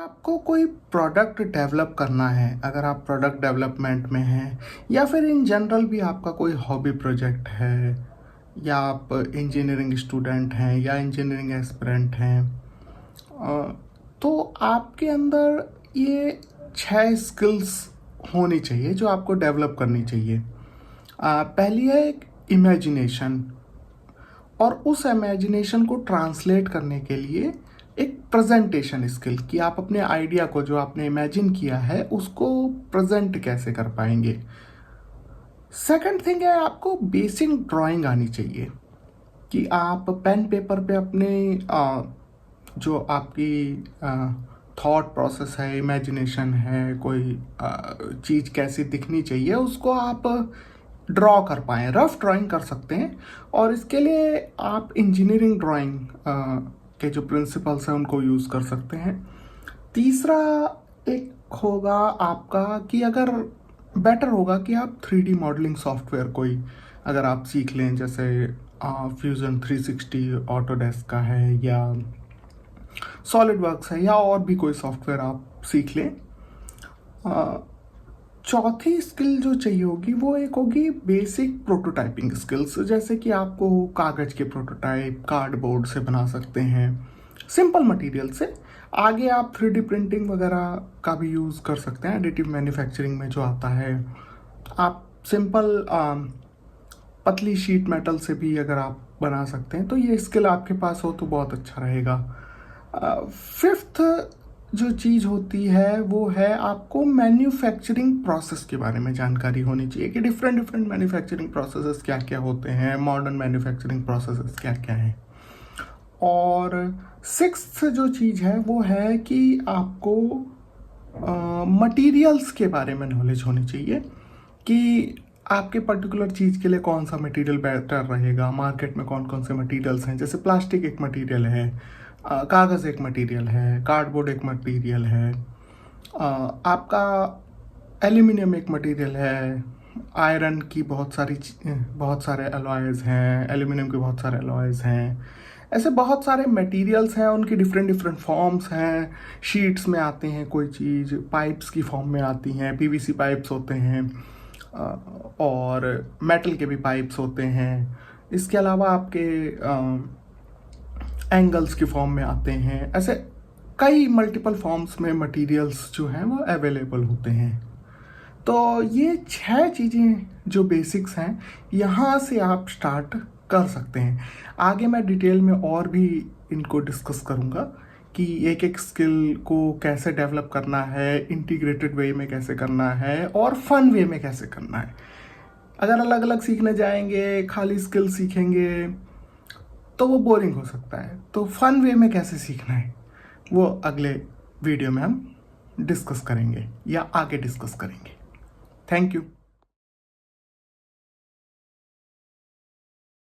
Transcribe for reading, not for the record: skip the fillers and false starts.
आपको कोई product develop करना है, अगर आप प्रोडक्ट डेवलपमेंट में हैं या फिर इन जनरल भी आपका कोई हॉबी प्रोजेक्ट है या आप इंजीनियरिंग स्टूडेंट हैं या इंजीनियरिंग एस्पिरेंट हैं, तो आपके अंदर ये 6 स्किल्स होनी चाहिए जो आपको डेवलप करनी चाहिए। पहली है एक इमेजिनेशन, और उस इमेजिनेशन को ट्रांसलेट करने के लिए एक प्रेजेंटेशन स्किल कि आप अपने आइडिया को जो आपने इमेजिन किया है उसको प्रेजेंट कैसे कर पाएंगे। सेकंड थिंग है आपको बेसिक ड्राइंग आनी चाहिए कि आप पेन पेपर पे अपने जो आपकी थॉट प्रोसेस है, इमेजिनेशन है, कोई चीज़ कैसी दिखनी चाहिए उसको आप ड्रॉ कर पाएँ, रफ ड्राइंग कर सकते हैं। और इसके लिए आप इंजीनियरिंग ड्राइंग के जो प्रिंसिपल्स हैं उनको यूज़ कर सकते हैं। तीसरा एक होगा आपका कि अगर बेटर होगा कि आप 3D मॉडलिंग सॉफ्टवेयर कोई अगर आप सीख लें, जैसे फ्यूजन 360 ऑटोडेस्क का है या सॉलिडवर्क्स है या और भी कोई सॉफ्टवेयर आप सीख लें। चौथी स्किल जो चाहिए होगी वो एक होगी बेसिक प्रोटोटाइपिंग स्किल्स, जैसे कि आपको कागज़ के प्रोटोटाइप कार्डबोर्ड से बना सकते हैं सिंपल मटेरियल से। आगे आप 3D प्रिंटिंग वगैरह का भी यूज़ कर सकते हैं, एडिटिव मैन्युफैक्चरिंग में जो आता है। आप सिंपल पतली शीट मेटल से भी अगर आप बना सकते हैं तो ये स्किल आपके पास हो तो बहुत अच्छा रहेगा। फिफ्थ जो चीज़ होती है वो है आपको मैन्युफैक्चरिंग प्रोसेस के बारे में जानकारी होनी चाहिए कि डिफरेंट मैन्युफैक्चरिंग प्रोसेसेस क्या क्या होते हैं, मॉडर्न मैन्युफैक्चरिंग प्रोसेसेस क्या क्या हैं। और सिक्स्थ जो चीज़ है वो है कि आपको मटेरियल्स के बारे में नॉलेज होनी चाहिए कि आपके पर्टिकुलर चीज़ के लिए कौन सा मटेरियल बेटर रहेगा, मार्केट में कौन कौन से मटेरियल्स हैं। जैसे प्लास्टिक एक मटेरियल है, कागज़ एक मटेरियल है, कार्डबोर्ड एक मटेरियल है, आपका एल्यूमिनियम एक मटेरियल है, आयरन की बहुत सारे अलॉयज़ हैं, एल्यूमिनियम के बहुत सारे अलॉयज़ हैं। ऐसे बहुत सारे मटेरियल्स हैं, उनकी डिफरेंट फॉर्म्स हैं। शीट्स में आते हैं कोई चीज़, पाइप्स की फॉर्म में आती हैं, पीवीसी पाइप्स होते हैं और मेटल के भी पाइप्स होते हैं। इसके अलावा आपके एंगल्स की फॉर्म में आते हैं। ऐसे कई मल्टीपल फॉर्म्स में मटेरियल्स जो हैं वो अवेलेबल होते हैं। तो ये 6 चीज़ें जो बेसिक्स हैं यहाँ से आप स्टार्ट कर सकते हैं। आगे मैं डिटेल में और भी इनको डिस्कस करूँगा कि एक एक स्किल को कैसे डेवलप करना है, इंटीग्रेटेड वे में कैसे करना है और फन वे में कैसे करना है। अगर अलग अलग सीखने जाएंगे, खाली स्किल सीखेंगे तो वो बोरिंग हो सकता है। तो फन वे में कैसे सीखना है वो अगले वीडियो में हम डिस्कस करेंगे या आगे डिस्कस करेंगे। Thank you.